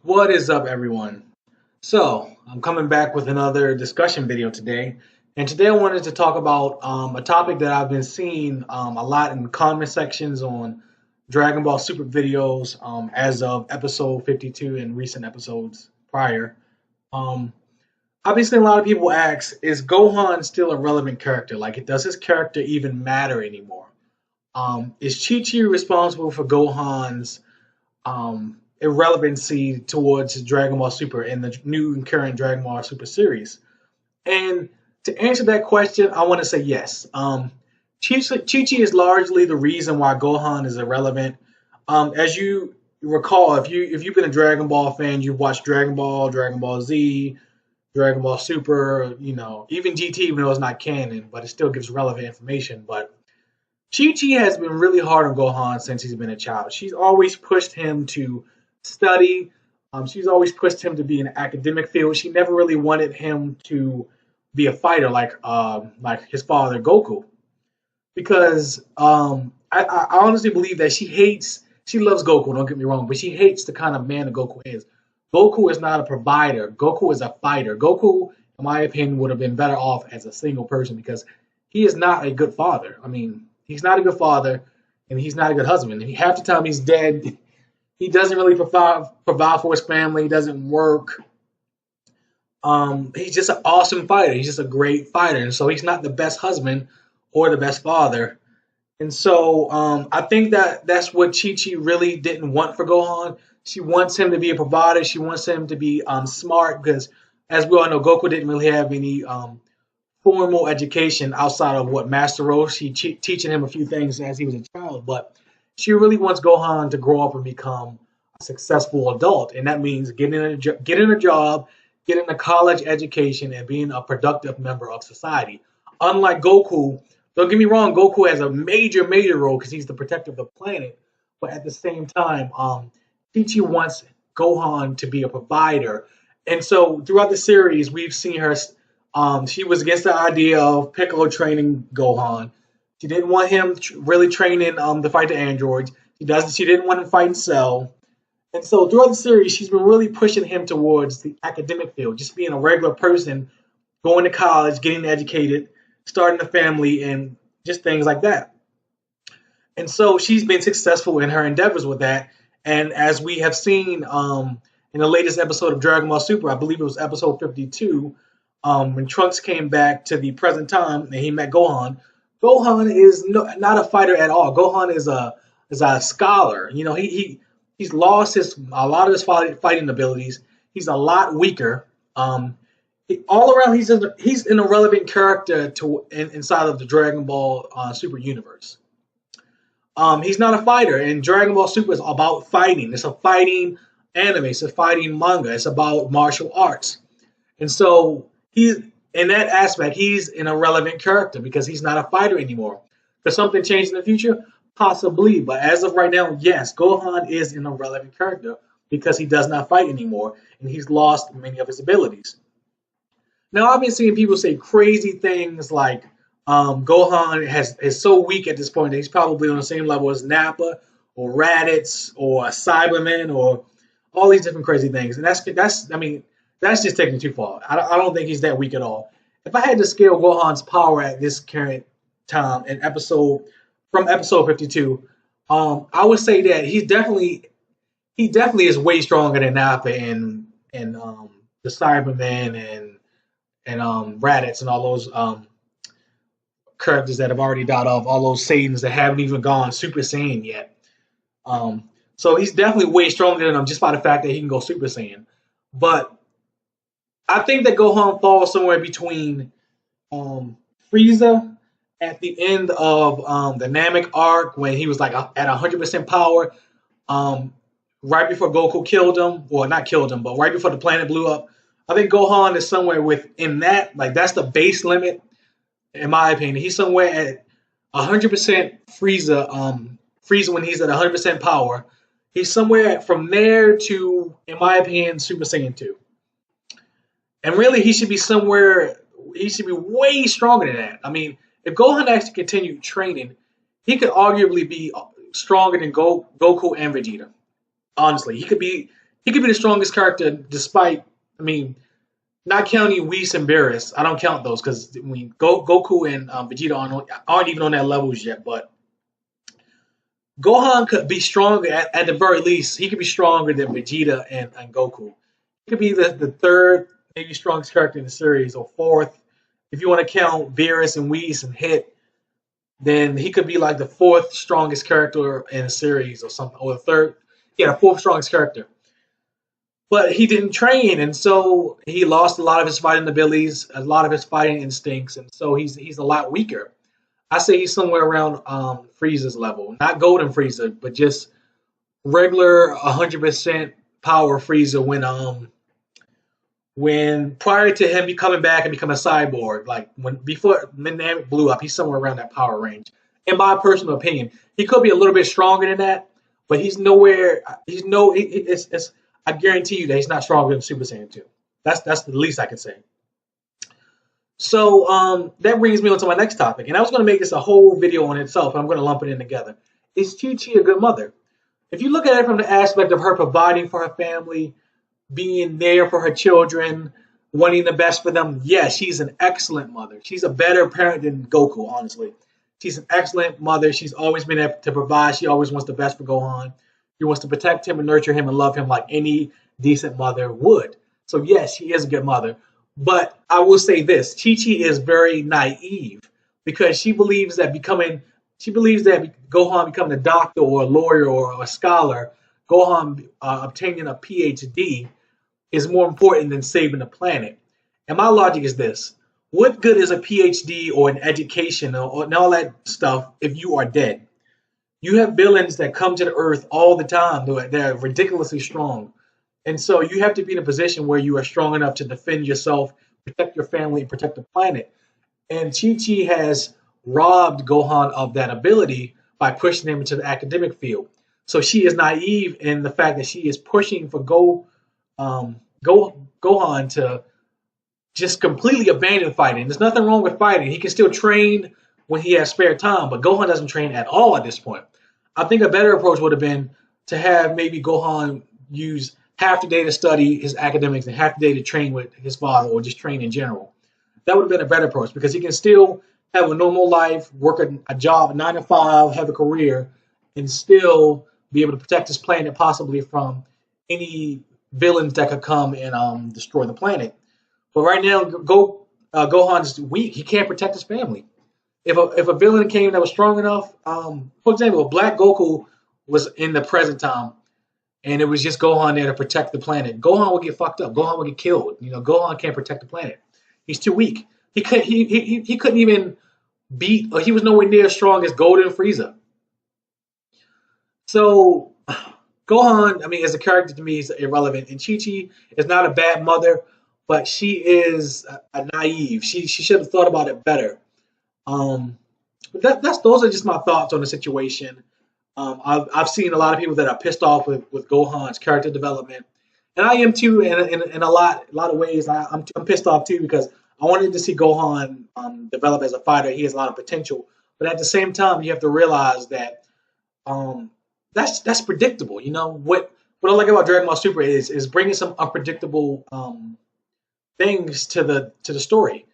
What is up, everyone? So, I'm coming back with another discussion video today. And today I wanted to talk about a topic that I've been seeing a lot in comment sections on Dragon Ball Super videos as of episode 52 and recent episodes prior. Um, Obviously, a lot of people ask, is Gohan still a relevant character? Like, does his character even matter anymore? Is Chi-Chi responsible for Gohan's irrelevancy towards Dragon Ball Super in the new and current Dragon Ball Super series? And to answer that question, I want to say yes. Chi-Chi is largely the reason why Gohan is irrelevant. As you recall, if you've been a Dragon Ball fan, you've watched Dragon Ball, Dragon Ball Z, Dragon Ball Super, even GT, even though it's not canon, but it still gives relevant information. But Chi-Chi has been really hard on Gohan since he's been a child. She's always pushed him to study. She's always pushed him to be in the academic field. She never really wanted him to be a fighter like his father Goku, because I honestly believe that she loves Goku. Don't get me wrong, but she hates the kind of man that Goku is. Goku is not a provider. Goku is a fighter. Goku, in my opinion, would have been better off as a single person because he is not a good father. I mean, he's not a good father, and he's not a good husband. Half the time he's dead. He doesn't really provide for his family. He doesn't work. He's just an awesome fighter. He's just a great fighter, and so he's not the best husband or the best father. And so I think that that's what Chi Chi really didn't want for Gohan. She wants him to be a provider. She wants him to be smart because, as we all know, Goku didn't really have any formal education outside of what Master Roshi teaching him a few things as he was a child. But she really wants Gohan to grow up and become a successful adult, and that means getting a job, getting a college education, and being a productive member of society. Unlike Goku, don't get me wrong, Goku has a major role because he's the protector of the planet. But at the same time, Chi-Chi wants Gohan to be a provider. And so throughout the series, we've seen her. She was against the idea of Piccolo training Gohan. She didn't want him really training to fight the androids. She didn't want him fighting Cell. And so throughout the series, she's been really pushing him towards the academic field, just being a regular person, going to college, getting educated, starting a family, and just things like that. And so she's been successful in her endeavors with that. And as we have seen in the latest episode of Dragon Ball Super, I believe it was episode 52, when Trunks came back to the present time and he met Gohan, Gohan is not a fighter at all. Gohan is a scholar. He's lost a lot of his fighting abilities. He's a lot weaker. All around, he's an irrelevant character inside of the Dragon Ball Super universe. He's not a fighter, and Dragon Ball Super is about fighting. It's a fighting anime. It's a fighting manga. It's about martial arts, and so he's in that aspect. He's an irrelevant character because he's not a fighter anymore. Could something change in the future? Possibly, but as of right now, yes, Gohan is an irrelevant character because he does not fight anymore, and he's lost many of his abilities. Now, I've been seeing people say crazy things like Gohan is so weak at this point that he's probably on the same level as Nappa or Raditz or Cyberman or all these different crazy things. And that's just taking it too far. I don't think he's that weak at all. If I had to scale Gohan's power at this current time in episode 52, I would say that he definitely is way stronger than Nappa and the Cyberman and Raditz and all those characters that have already died off, all those Saiyans that haven't even gone Super Saiyan yet. So he's definitely way stronger than them just by the fact that he can go Super Saiyan. But I think that Gohan falls somewhere between Frieza at the end of the Namek arc when he was like at 100% power, right before Goku killed him, well, not killed him, but right before the planet blew up. I think Gohan is somewhere within that, like that's the base limit, in my opinion. He's somewhere at 100% Frieza when he's at 100% power. He's somewhere from there to, in my opinion, Super Saiyan 2. And really, he should be way stronger than that. I mean, if Gohan actually continued training, he could arguably be stronger than Goku and Vegeta. Honestly, he could be he could be the strongest character despite, I mean, not counting Whis and Beerus. I don't count those because Goku and Vegeta aren't even on that levels yet. But Gohan could be stronger at the very least. He could be stronger than Vegeta and Goku. He could be the third, maybe strongest character in the series, or fourth. If you want to count Beerus and Whis and Hit, then he could be like the fourth strongest character in a series or something, or the third, yeah, the fourth strongest character. But he didn't train, and so he lost a lot of his fighting abilities, a lot of his fighting instincts, and so he's a lot weaker. I say he's somewhere around Frieza's level, not Golden Frieza, but just regular 100% power Frieza when prior to him becoming back and becoming a cyborg, like when before Namek blew up, he's somewhere around that power range. In my personal opinion, he could be a little bit stronger than that, but he's nowhere. He's no. It's I guarantee you that he's not stronger than Super Saiyan 2. That's the least I can say. So that brings me on to my next topic, and I was going to make this a whole video on itself. I'm going to lump it in together. Is Chi-Chi a good mother? If you look at it from the aspect of her providing for her family, being there for her children, wanting the best for them, yes, she's an excellent mother. She's a better parent than Goku, honestly. She's an excellent mother. She's always been there to provide. She always wants the best for Gohan. She wants to protect him and nurture him and love him like any decent mother would. So yes, she is a good mother. But I will say this: Chi-Chi is very naive because she believes that Gohan becoming a doctor or a lawyer or a scholar, Gohan obtaining a PhD is more important than saving the planet. And my logic is this: what good is a PhD or an education and all that stuff if you are dead? You have villains that come to the earth all the time. They're ridiculously strong. And so you have to be in a position where you are strong enough to defend yourself, protect your family, and protect the planet. And Chi-Chi has robbed Gohan of that ability by pushing him into the academic field. So she is naive in the fact that she is pushing for Gohan to just completely abandon fighting. There's nothing wrong with fighting. He can still train when he has spare time, but Gohan doesn't train at all at this point. I think a better approach would have been to have maybe Gohan use half the day to study his academics and half the day to train with his father or just train in general. That would have been a better approach because he can still have a normal life, work a job, 9 to 5, have a career, and still be able to protect his planet possibly from any villains that could come and destroy the planet. But right now, Gohan is weak. He can't protect his family. If a villain came that was strong enough, for example, if Black Goku was in the present time, and it was just Gohan there to protect the planet, Gohan would get fucked up. Gohan would get killed. Gohan can't protect the planet. He's too weak. He couldn't even beat, or he was nowhere near as strong as Golden Frieza. So Gohan, I mean, as a character to me, is irrelevant. And Chi-Chi is not a bad mother, but she is a naive. She should have thought about it better. But those are just my thoughts on the situation. I've seen a lot of people that are pissed off with Gohan's character development, and I am too. In a lot of ways, I'm pissed off too because I wanted to see Gohan develop as a fighter. He has a lot of potential, but at the same time, you have to realize that that's predictable. What I like about Dragon Ball Super is bringing some unpredictable things to the story,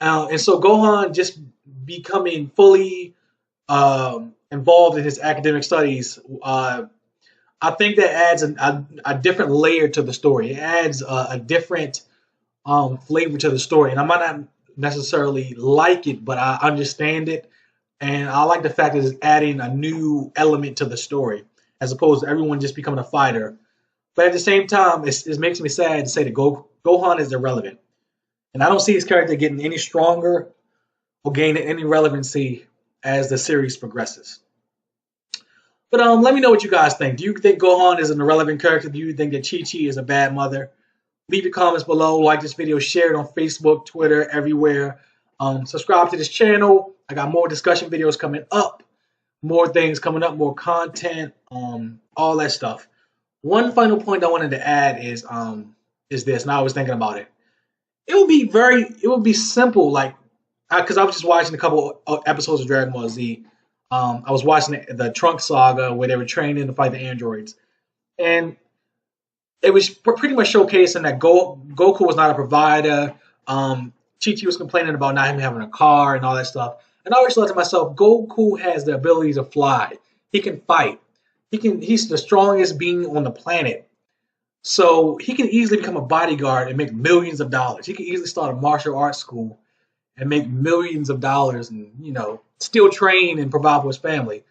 and so Gohan just becoming fully involved in his academic studies, I think that adds a different layer to the story. It adds a different flavor to the story, and I might not necessarily like it, but I understand it, and I like the fact that it's adding a new element to the story as opposed to everyone just becoming a fighter. But at the same time, it makes me sad to say that Gohan is irrelevant, and I don't see his character getting any stronger or gaining any relevancy as the series progresses. But let me know what you guys think. Do you think Gohan is an irrelevant character? Do you think that Chi-Chi is a bad mother? Leave your comments below. Like this video. Share it on Facebook, Twitter, everywhere. Subscribe to this channel. I got more discussion videos coming up. More things coming up. More content. All that stuff. One final point I wanted to add is this, and I was thinking about it. It would be simple, like, because I was just watching a couple episodes of Dragon Ball Z. I was watching the Trunks saga where they were training to fight the androids, and it was pretty much showcasing that Goku was not a provider. Chi-Chi was complaining about not him having a car and all that stuff. And I always thought to myself, Goku has the ability to fly. He can fight. He's the strongest being on the planet. So he can easily become a bodyguard and make millions of dollars. He can easily start a martial arts school and make millions of dollars and, still train and provide for his family.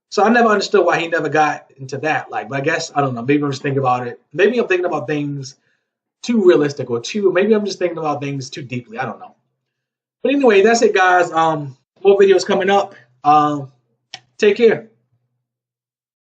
So I never understood why he never got into that. Like, but I guess I don't know. Maybe I'm just thinking about it. Maybe I'm thinking about things too realistic or too. Maybe I'm just thinking about things too deeply. I don't know. But anyway, that's it, guys. More videos coming up. Take care.